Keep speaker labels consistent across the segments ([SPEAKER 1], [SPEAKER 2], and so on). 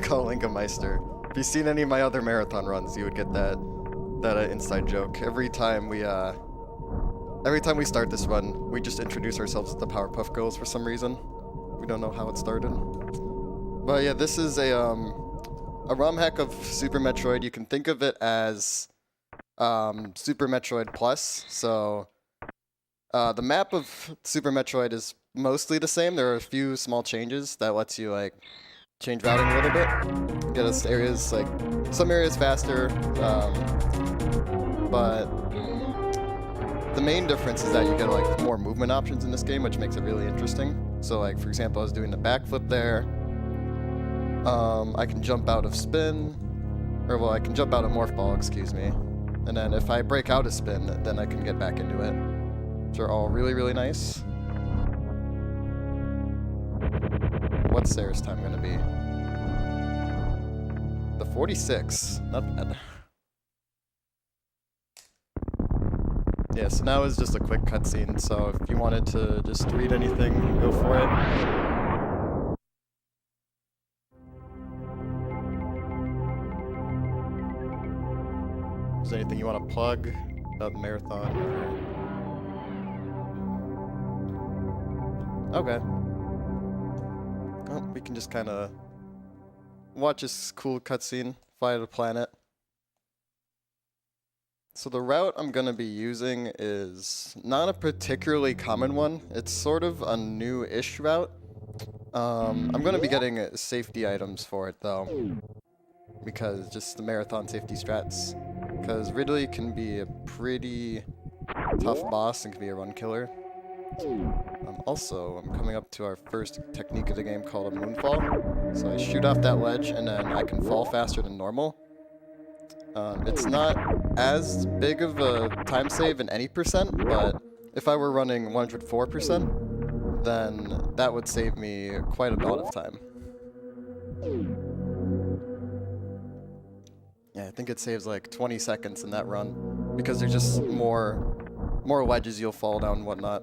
[SPEAKER 1] call Link a Meister. If you've seen any of my other marathon runs, you would get that inside joke. Every time we start this run, we just introduce ourselves as the Powerpuff Girls for some reason. We don't know how it started. But yeah, this is a ROM hack of Super Metroid. You can think of it as Super Metroid Plus. So the map of Super Metroid is mostly the same. There are a few small changes that lets you like change routing a little bit. Get us areas like some areas faster, but the main difference is that you get like more movement options in this game, which makes it really interesting. So like for example, I was doing the backflip there. I can jump out of spin, or well, I can jump out of morph ball, excuse me. And then if I break out of spin, then I can get back into it, which are all really, really nice. What's Sarah's time gonna be? The 46, not bad. Yeah, so now is just a quick cutscene, so if you wanted to just read anything, go for it. Is there anything you want to plug about the marathon? Okay. Well, we can just kind of watch this cool cutscene, fly to the planet. So the route I'm going to be using is not a particularly common one. It's sort of a new-ish route. I'm going to be getting safety items for it though, because just the marathon safety strats. Because Ridley can be a pretty tough boss and can be a run killer. Also, I'm coming up to our first technique of the game called a moonfall. So I shoot off that ledge and then I can fall faster than normal. It's not as big of a time save in any percent, but if I were running 104%, then that would save me quite a lot of time. Yeah, I think it saves like 20 seconds in that run, because there's just more ledges you'll fall down and whatnot.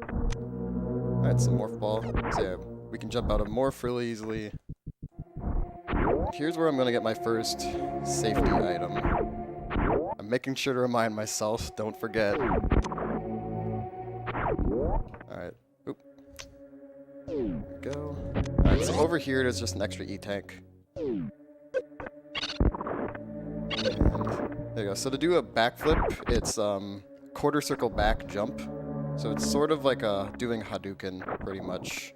[SPEAKER 1] Alright, so morph ball. So yeah, we can jump out of morph really easily. Here's where I'm going to get my first safety item. I'm making sure to remind myself, don't forget. Alright, oop. There we go. Alright, so over here there's just an extra E-tank. And there you go. So to do a backflip, it's quarter circle back jump. So it's sort of like doing Hadouken, pretty much.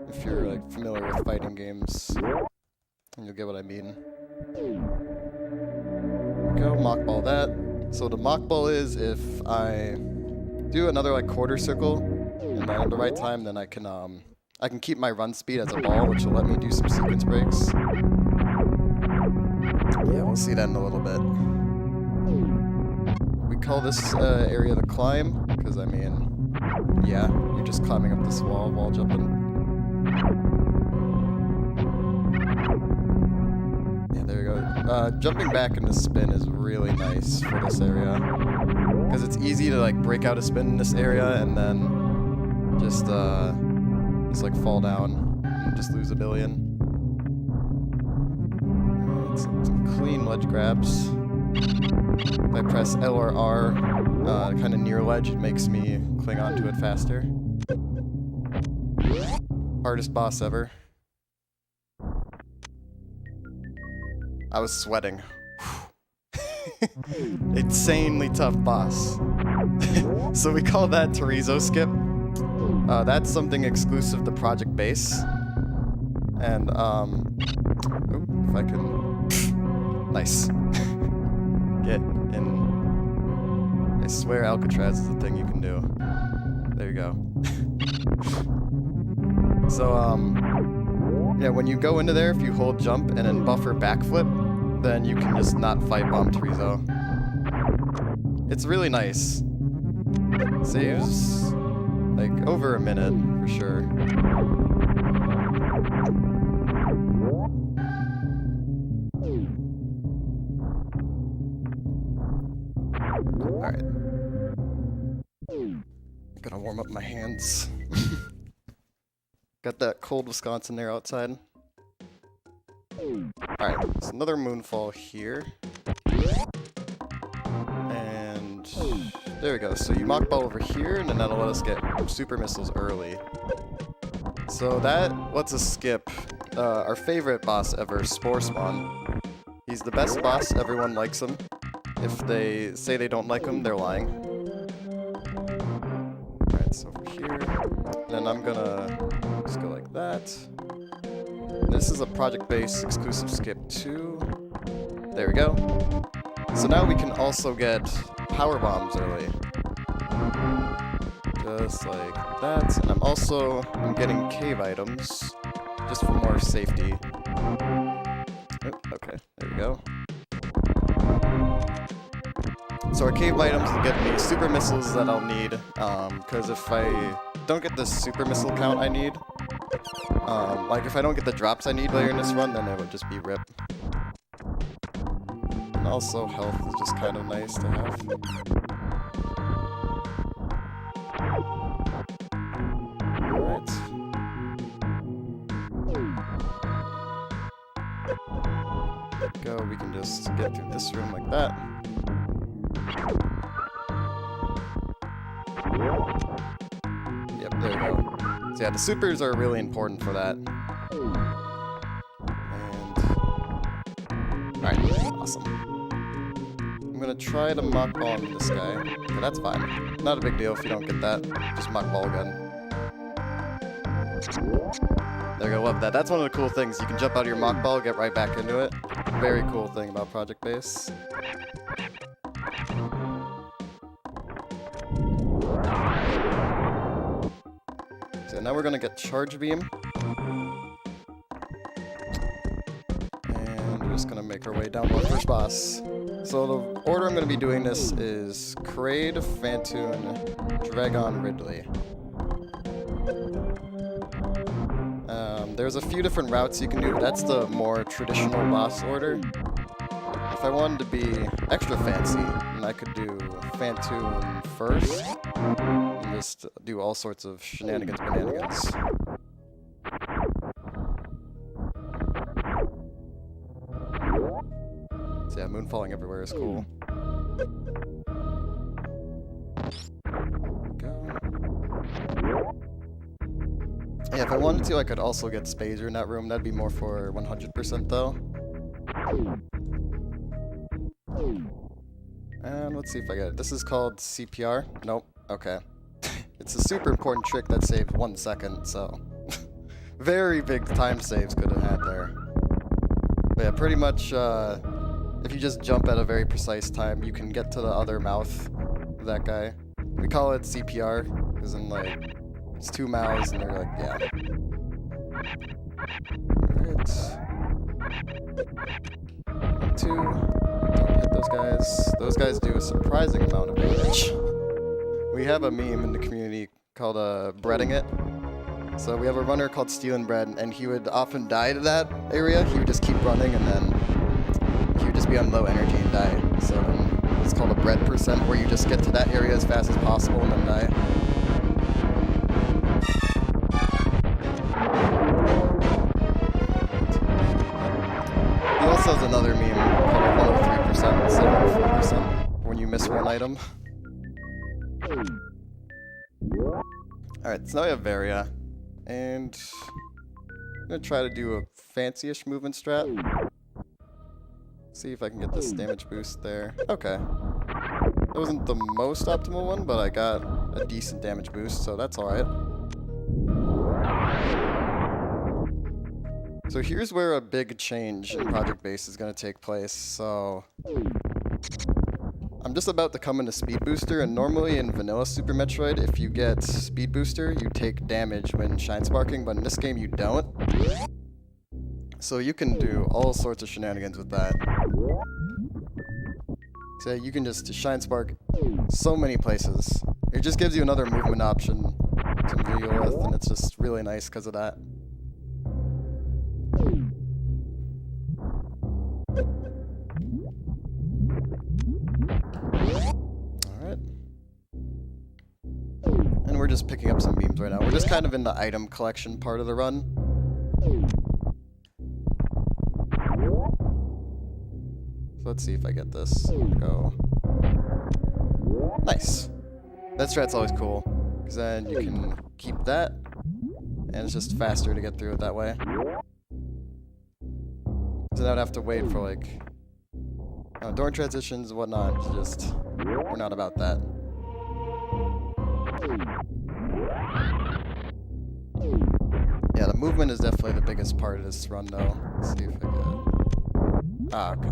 [SPEAKER 1] If you're like familiar with fighting games, you'll get what I mean. Go mock ball that. So the mock ball is if I do another like quarter circle and then at the right time, then I can keep my run speed as a ball, which will let me do some sequence breaks. Yeah, we'll see that in a little bit. We call this area the climb, because I mean, yeah, you're just climbing up this wall jumping. Yeah, there you go. Jumping back into spin is really nice for this area, because it's easy to like break out a spin in this area and then just like fall down and just lose a billion. Some clean ledge grabs. If I press L or R, kind of near ledge, it makes me cling onto it faster. Hardest boss ever. I was sweating. Insanely tough boss. So we call that Torizo skip. That's something exclusive to Project Base. And, if I can... Nice. Get in. I swear Alcatraz is the thing you can do. There you go. So, yeah, when you go into there, if you hold jump and then buffer backflip, then you can just not fight bomb Torizo. It's really nice. Saves, like, over a minute, for sure. Alright. Gonna warm up my hands. Got that cold Wisconsin air outside. Alright, so another moonfall here. And there we go. So you mock ball over here, and then that'll let us get super missiles early. So that lets us skip our favorite boss ever, Spore Spawn. He's the best boss, everyone likes him. If they say they don't like him, they're lying. Alright, so over here. Then I'm gonna just go like that. This is a project-based exclusive skip too. There we go. So now we can also get power bombs early. Just like that. And I'm getting cave items just for more safety. Oh, okay, there we go. So our cave items will get me super missiles that I'll need, because if I don't get the super missile count I need, like if I don't get the drops I need later in this run, then it would just be RIP. And also health is just kind of nice to have. Alright. Go, we can just get through this room like that. Yep, there we go. So yeah, the supers are really important for that. And alright, awesome. I'm gonna try to mock ball into this guy. Okay, that's fine. Not a big deal if you don't get that. Just mock ball again. There you go, love that. That's one of the cool things. You can jump out of your mock ball, get right back into it. Very cool thing about Project Base. So now we're gonna get Charge Beam. And we're just gonna make our way down to our first boss. So the order I'm gonna be doing this is Kraid, Phantoon, Dragon, Ridley. There's a few different routes you can do. That's the more traditional boss order. If I wanted to be extra fancy, then I could do Phantoon first, and just do all sorts of shenanigans. So yeah, moonfalling everywhere is cool. Yeah, if I wanted to, I could also get Spazer in that room. That'd be more for 100% though. And let's see if I get it. This is called CPR. Nope. Okay. It's a super important trick that saves 1 second, so... very big time saves could have had there. But yeah, pretty much, if you just jump at a very precise time, you can get to the other mouth of that guy. We call it CPR, because in like... it's 2 mouths, and they're like, yeah. Alright. 1, 2. Don't hit those guys. Those guys do a surprising amount of damage. We have a meme in the community called breading it. So we have a runner called Stealing Bread, and he would often die to that area. He would just keep running, and then he would just be on low energy and die. So it's called a bread percent, where you just get to that area as fast as possible and then die. He also has another meme called 103%, 74% when you miss one item. Alright, so now we have Varia. And I'm gonna try to do a fancy-ish movement strat. See if I can get this damage boost there. Okay. That wasn't the most optimal one, but I got a decent damage boost, so that's alright. So here's where a big change in Project Base is going to take place. So I'm just about to come into Speed Booster, and normally in vanilla Super Metroid, if you get Speed Booster, you take damage when Shine Sparking, but in this game you don't. So you can do all sorts of shenanigans with that. So you can just Shine Spark so many places. It just gives you another movement option to deal with, and it's just really nice because of that. we're just picking up some beams right now. We're just kind of in the item collection part of the run. So let's see if I get this. Go. Nice. That strat's always cool, because then you can keep that, and it's just faster to get through it that way. So I'd have to wait for, like, door transitions and whatnot. It's just, we're not about that. Yeah, the movement is definitely the biggest part of this run, though. Let's see if I get... Ah, okay.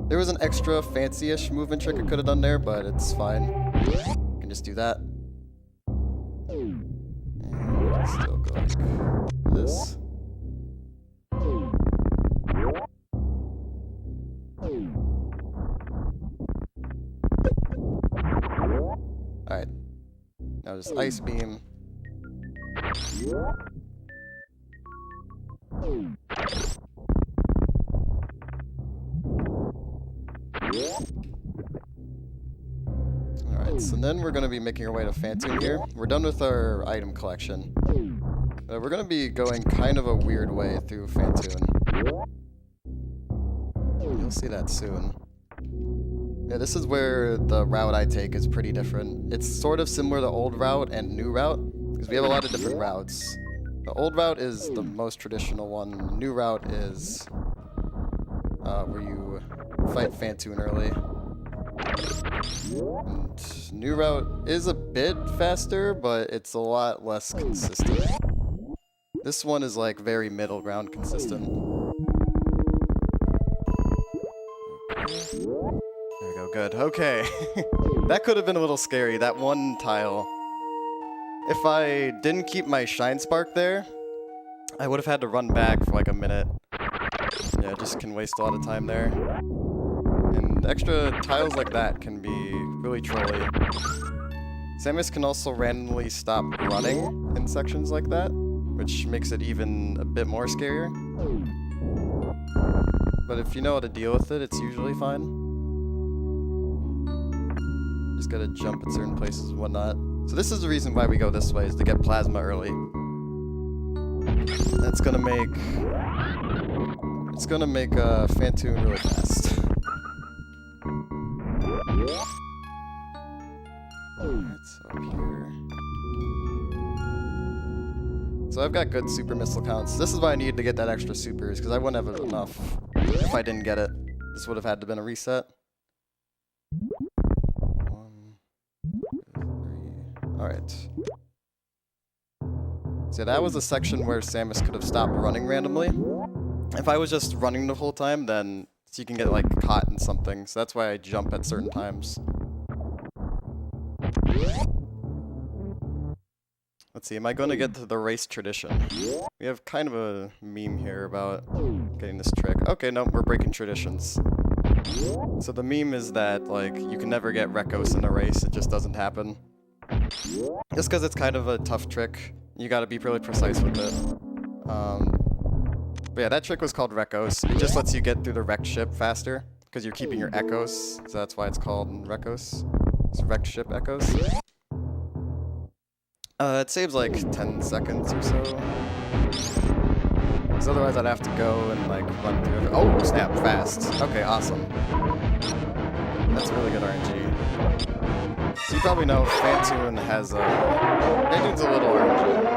[SPEAKER 1] There was an extra fancy-ish movement trick I could have done there, but it's fine. I can just do that. And we can still go like this. Alright. Now just ice beam. Alright, so then we're going to be making our way to Phantom here. We're done with our item collection. We're going to be going kind of a weird way through Phantom. You'll see that soon. Yeah, this is where the route I take is pretty different. It's sort of similar to old route and new route, because we have a lot of different routes. The old route is the most traditional one. New route is where you fight Phantoon early. And new route is a bit faster, but it's a lot less consistent. This one is like very middle ground consistent. There we go, good. Okay. That could have been a little scary, that one tile. If I didn't keep my shine spark there, I would have had to run back for like a minute. Yeah, just can waste a lot of time there. And extra tiles like that can be really trolly. Samus can also randomly stop running in sections like that, which makes it even a bit more scarier. But if you know how to deal with it, it's usually fine. Just gotta jump at certain places and whatnot. So this is the reason why we go this way, is to get plasma early. That's gonna make... It's gonna make Phantoon really fast. It's up here. So I've got good super missile counts. This is why I needed to get that extra supers, because I wouldn't have enough if I didn't get it. This would have had to been a reset. 1, 2, 3. Alright. So that was a section where Samus could have stopped running randomly. If I was just running the whole time, then you can get like caught in something. So that's why I jump at certain times. Let's see, am I going to get to the race tradition? We have kind of a meme here about getting this trick. Okay, no, we're breaking traditions. So the meme is that, like, you can never get Rekos in a race, it just doesn't happen. Just because it's kind of a tough trick, you gotta be really precise with it. But yeah, that trick was called Rekos. It just lets you get through the wrecked ship faster, because you're keeping your echoes, so that's why it's called Rekos. It's wrecked ship echoes. It saves like 10 seconds or so. Because otherwise I'd have to go and like run through it. Oh, snap, fast. Okay, awesome. That's really good RNG. So you probably know Phantoon has Phantoon's a little RNG.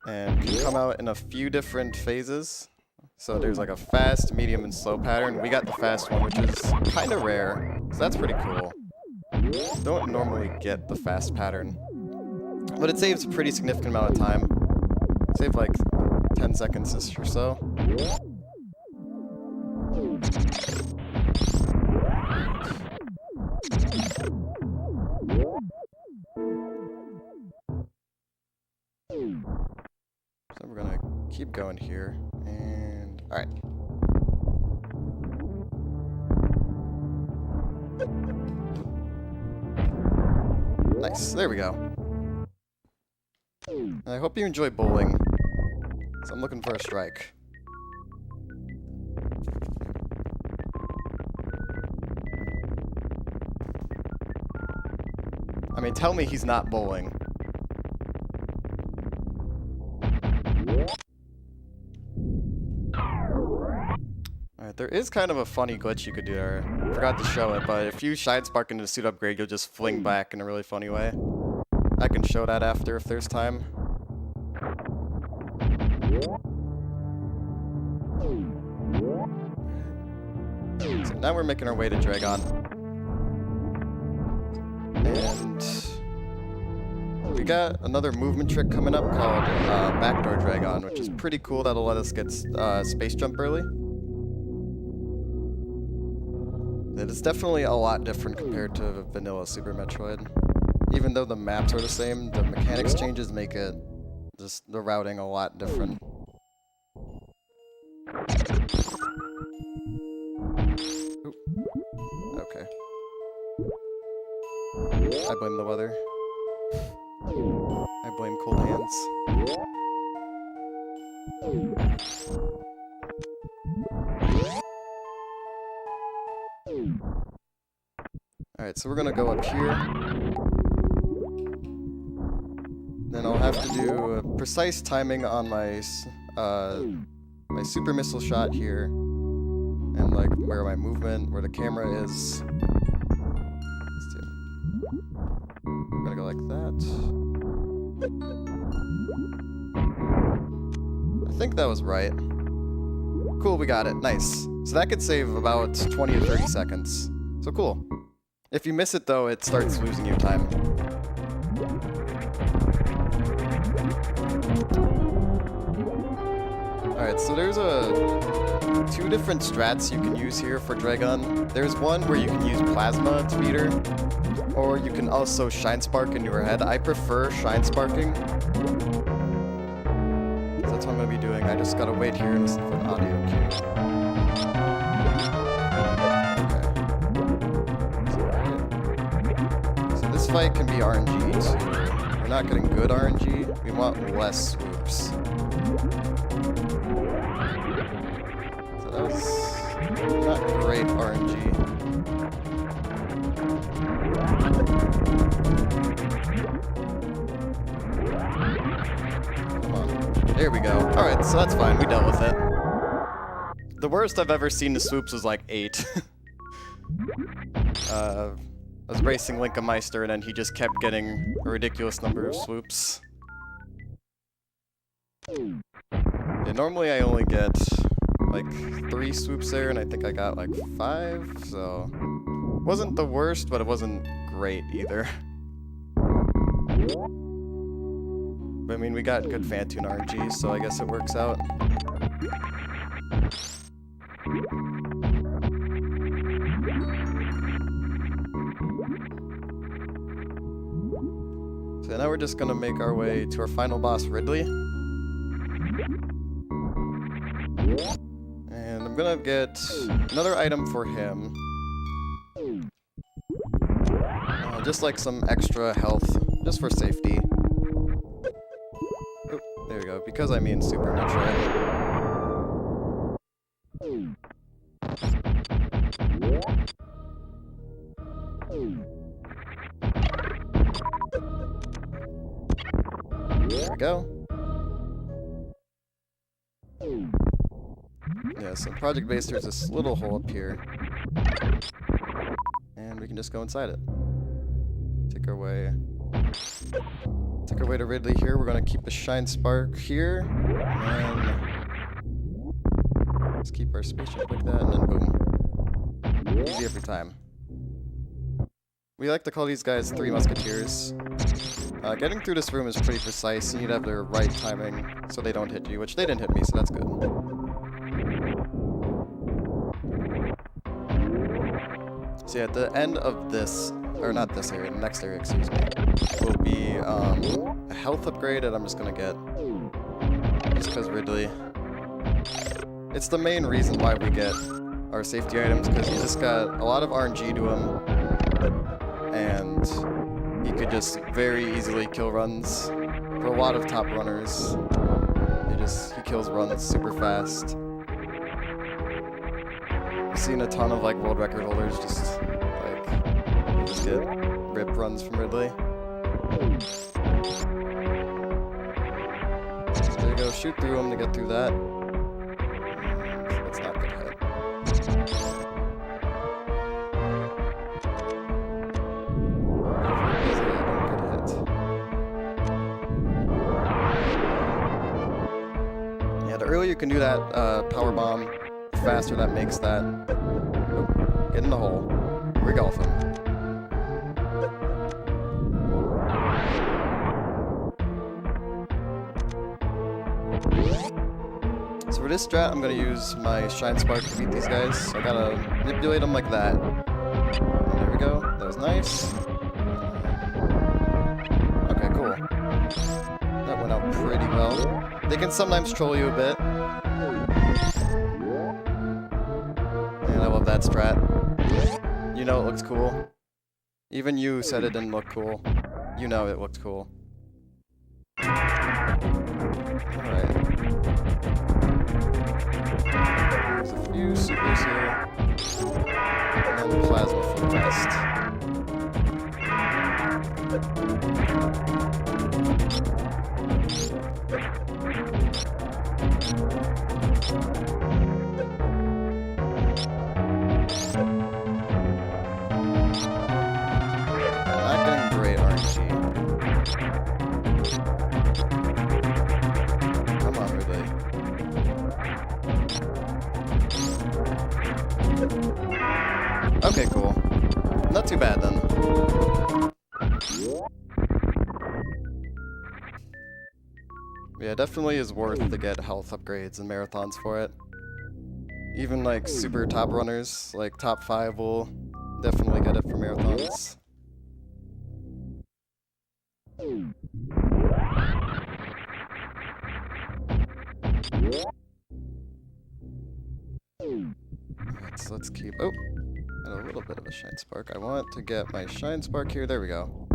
[SPEAKER 1] And can come out in a few different phases. So there's like a fast, medium, and slow pattern. We got the fast one, which is kind of rare. So that's pretty cool. Don't normally get the fast pattern. But it saves a pretty significant amount of time. Save like 10 seconds or so. So we're gonna keep going here, and alright. Nice, there we go. I hope you enjoy bowling. So I'm looking for a strike. I mean, tell me he's not bowling. Alright, there is kind of a funny glitch you could do there. I forgot to show it, but if you Shine Spark into the suit upgrade, you'll just fling back in a really funny way. I can show that after if there's time. So now we're making our way to Dragon. And we got another movement trick coming up called Backdoor Dragon, which is pretty cool. That'll let us get space jump early. It is definitely a lot different compared to vanilla Super Metroid. Even though the maps are the same, the mechanics changes make it just the routing a lot different. Ooh. Okay. I blame the weather. I blame cold hands. Alright, so we're gonna go up here. Then I'll have to do a precise timing on my my super missile shot here. And like where my movement, where the camera is. Let's do. We're gonna go like that. I think that was right. Cool, we got it. Nice. So that could save about 20 to 30 seconds. So cool. If you miss it though, it starts losing you time. Alright, so there's two different strats you can use here for Dragon. There's one where you can use Plasma to beat her, or you can also Shine Spark into her head. I prefer Shine Sparking. So that's what I'm going to be doing. I just gotta wait here and listen for an audio cue. Okay. So this fight can be RNG too. We're not getting good RNG. We want less swoops. That was not great RNG. Come on. There we go. Alright, so that's fine. We dealt with it. The worst I've ever seen the swoops was like 8. I was racing Linkameister and then he just kept getting a ridiculous number of swoops. Yeah, normally I only get like 3 swoops there, and I think I got like 5, so wasn't the worst, but it wasn't great either. But I mean, we got good Fantune RNG, so I guess it works out. So now we're just gonna make our way to our final boss, Ridley. And I'm gonna get another item for him. Just like some extra health, just for safety. Oh, there we go, because I mean Super Metroid. There we go. Yeah, so Project Base, there's this little hole up here. And we can just go inside it. Take our way to Ridley here. We're gonna keep the Shine Spark here. And just keep our spaceship like that, and then boom. Easy every time. We like to call these guys 3 Musketeers. Getting through this room is pretty precise. You need to have the right timing so they don't hit you, which they didn't hit me, so that's good. So yeah, at the end of this, or not this area, the next area, excuse me, will be a health upgrade that I'm just gonna get. Just because Ridley. It's the main reason why we get our safety items, because he just got a lot of RNG to him. And he could just very easily kill runs. For a lot of top runners, he kills runs super fast. I've seen a ton of like world record holders just get rip runs from Ridley. So there you go, shoot through him to get through that. Let's not get hit. Yeah, the earlier you can do that power bomb, the faster that makes that. Oh, get in the hole. Regolf him. So for this strat, I'm gonna use my Shine Spark to beat these guys. So I gotta manipulate them like that. And there we go. That was nice. Okay, cool. That went out pretty well. They can sometimes troll you a bit. And I love that strat. You know it looks cool. Even you said it didn't look cool. You know it looked cool. Alright. There's a few supers here. And then the plasma for the rest. Not getting great RNG. Come on, Ridley. Okay, cool. Not too bad then. Yeah, definitely is worth to get health upgrades and marathons for it. Even like super top runners, like top 5 will definitely get it for marathons. Alright, so let's keep... Oh! Got a little bit of a Shine Spark. I want to get my Shine Spark here. There we go.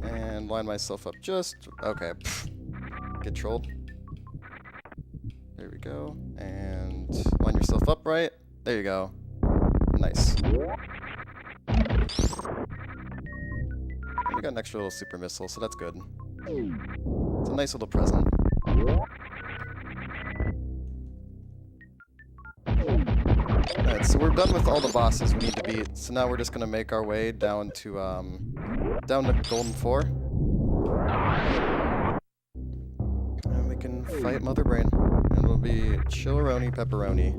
[SPEAKER 1] And line myself up just... Okay. Get trolled. There we go. And line yourself up right. There you go. Nice. And we got an extra little super missile, so that's good. It's a nice little present. Alright, so we're done with all the bosses we need to beat. So now we're just gonna make our way down to Golden 4. And we can fight Mother Brain. And it'll be Chilleroni Pepperoni.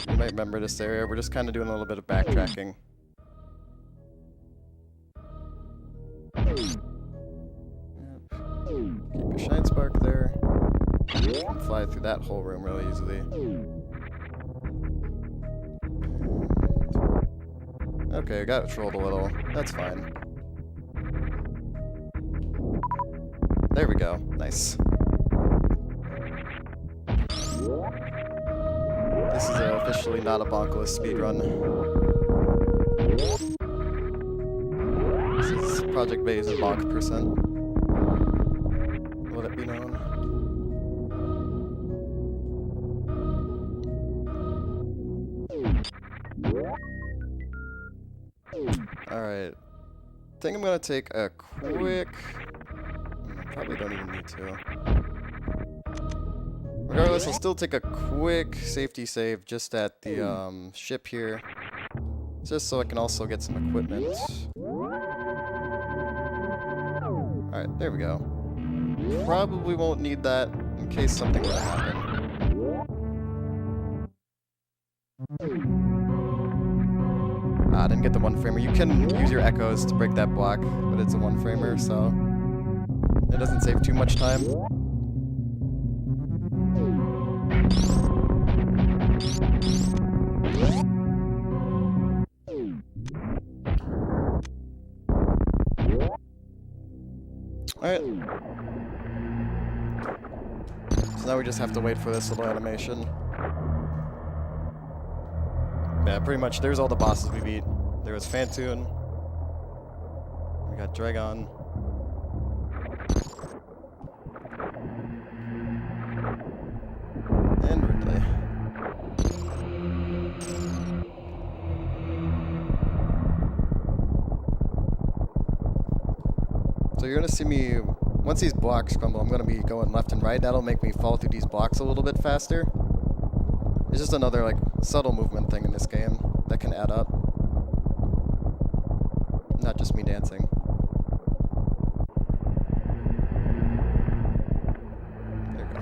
[SPEAKER 1] So you might remember this area. We're just kind of doing a little bit of backtracking. Keep your Shine Spark there. You can fly through that whole room really easily. Okay, I got trolled a little. That's fine. There we go. Nice. This is officially not a bonkless speedrun. This is Project Bay's bonk %. Let it be known. Alright. I think I'm gonna take a quick... Probably don't even need to. Regardless, I'll still take a quick safety save just at the ship here. Just so I can also get some equipment. Alright, there we go. Probably won't need that in case something were to happen. Ah, I didn't get the one-framer. You can use your echoes to break that block, but it's a one-framer, so it doesn't save too much time. Alright. So now we just have to wait for this little animation. Yeah, pretty much there's all the bosses we beat. There was Phantoon. We got Dragon. And So you're gonna see me, once these blocks crumble, I'm gonna be going left and right. That'll make me fall through these blocks a little bit faster. It's just another, like, subtle movement thing in this game that can add up. Not just me dancing. There we go.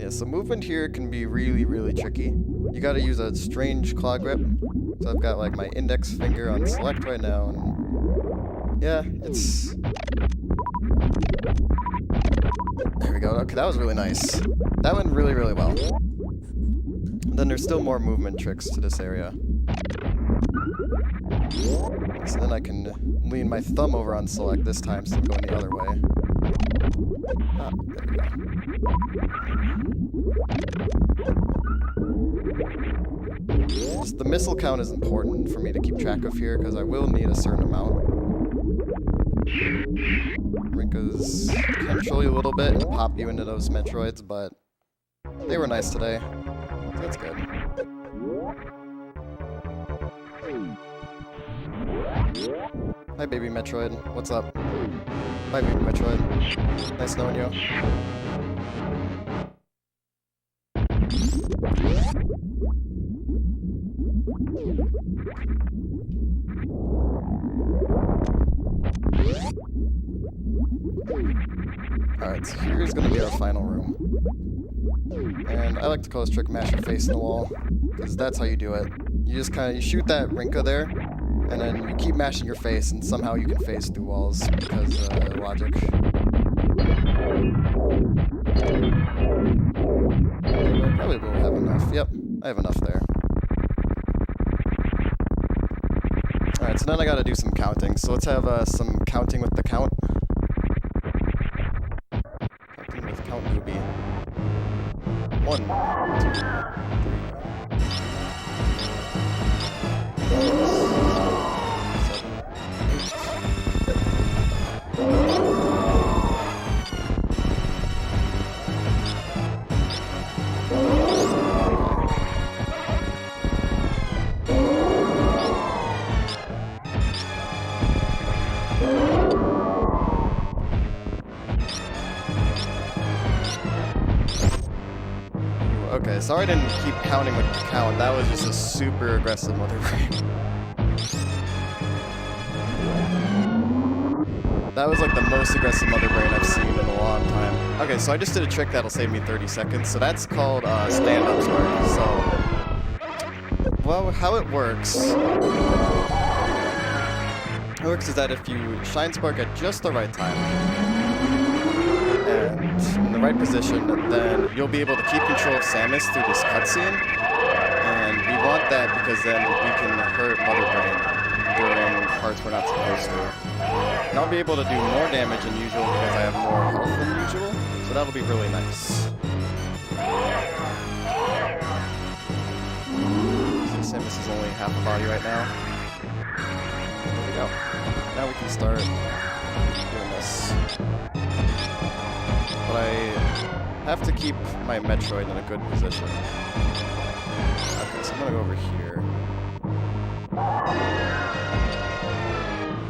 [SPEAKER 1] Yeah, so movement here can be really, really tricky. You gotta use a strange claw grip. So I've got, like, my index finger on select right now, and yeah, it's... There we go. Okay, that was really nice. That went really, really well. And then there's still more movement tricks to this area. So then I can lean my thumb over on select this time instead of going the other way. Ah, there we go. Just the missile count is important for me to keep track of here, because I will need a certain amount. Rinkas can control you a little bit and pop you into those Metroids, but they were nice today. So that's good. Hi, baby Metroid. What's up? Hi, baby Metroid. Nice knowing you. Alright, so here's gonna be our final room. And I like to call this trick mash your face in the wall, because that's how you do it. You just you shoot that Rinka there, and then you keep mashing your face, and somehow you can face through walls, because logic. I probably will have enough. Yep, I have enough there. Alright, so then I gotta do some counting. So let's have some counting with the count. Counting with Count Gooby. 1, 2, Okay, sorry I didn't keep counting with the count. That was just a super aggressive mother brain. That was like the most aggressive mother brain I've seen in a long time. Okay, so I just did a trick that'll save me 30 seconds. So that's called stand-up spark. So, well, how it works... is that if you shine spark at just the right time, and in the right position, then you'll be able to keep control of Samus through this cutscene. And we want that because then we can hurt Mother Brain during parts we're not supposed to. And I'll be able to do more damage than usual because I have more health than usual, so that'll be really nice. So Samus is only half a body right now. There we go. Now we can start doing this. But I have to keep my Metroid in a good position. Okay, so I'm gonna go over here.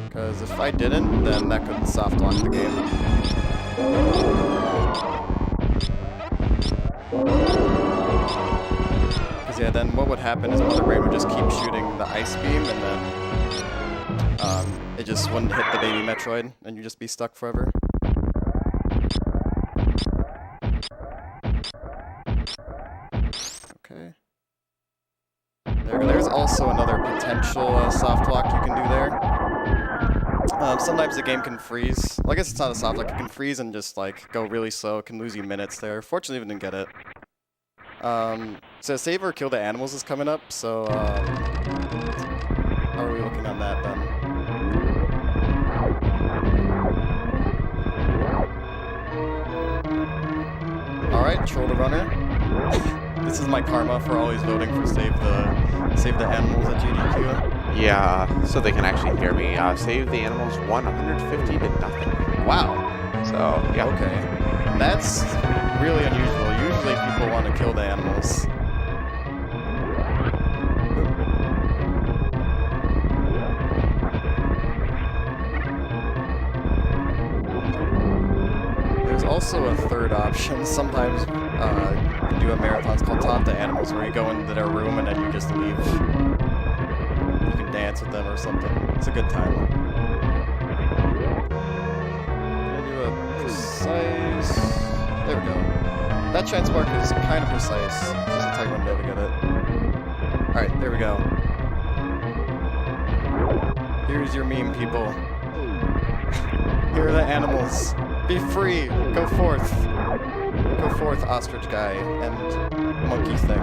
[SPEAKER 1] Because if I didn't, then that could soft lock the game. Because yeah, then what would happen is Mother Brain would just keep shooting the ice beam, and then it just wouldn't hit the baby Metroid, and you'd just be stuck forever. Okay. There's also another potential soft lock you can do there. Sometimes the game can freeze. Well, I guess it's not a soft lock. It can freeze and just like go really slow. It can lose you minutes there. Fortunately, we didn't get it. So save or kill the animals is coming up. So how are we looking on that then? All right, troll the runner. This is my karma for always voting for save the animals at GDQ.
[SPEAKER 2] Yeah, so they can actually hear me. Save the animals 150 to nothing.
[SPEAKER 1] Wow.
[SPEAKER 2] So, yeah.
[SPEAKER 1] Okay. That's really unusual. Usually people want to kill the animals. options. Sometimes you do a marathon called Talk to Animals, where you go into their room and then you just leave. You can dance with them or something. It's a good time. Gonna do a precise. There we go. That chance mark is kind of precise. Just a tight window to get it. All right, there we go. Here's your meme, people. Here are the animals. Be free. Go forth. Go forth, ostrich guy and monkey thing.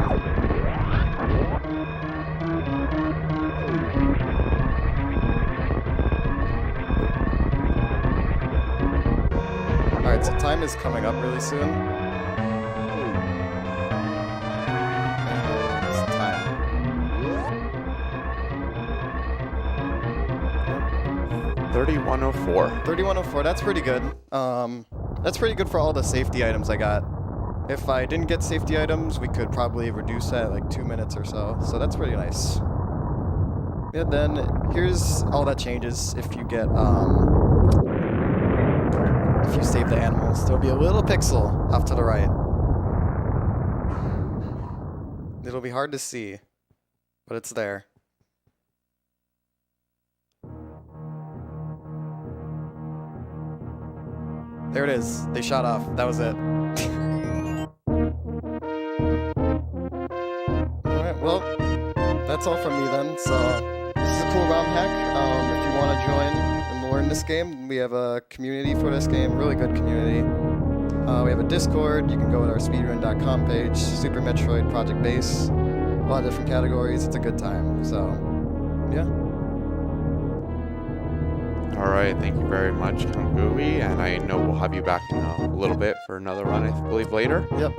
[SPEAKER 1] Alright, so time is coming up really soon. It's time.
[SPEAKER 2] 3104.
[SPEAKER 1] 3104, that's pretty good. That's pretty good for all the safety items I got. If I didn't get safety items, we could probably reduce that like 2 minutes or so. So that's pretty nice. And then here's all that changes if you get if you save the animals. There'll be a little pixel off to the right. It'll be hard to see, but it's there. There it is. They shot off. That was it. Alright, well, that's all from me then. So, this is a cool ROM hack. If you want to join and learn this game, we have a community for this game. Really good community. We have a Discord. You can go to our speedrun.com page. Super Metroid, Project Base. A lot of different categories. It's a good time. So, yeah.
[SPEAKER 2] All right, thank you very much, Gooby, and I know we'll have you back in a little bit for another run, I believe, later.
[SPEAKER 1] Yep.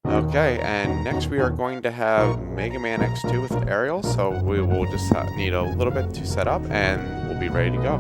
[SPEAKER 2] Okay, and next we are going to have Mega Man X2 with Ariel, so we will just need a little bit to set up, and we'll be ready to go.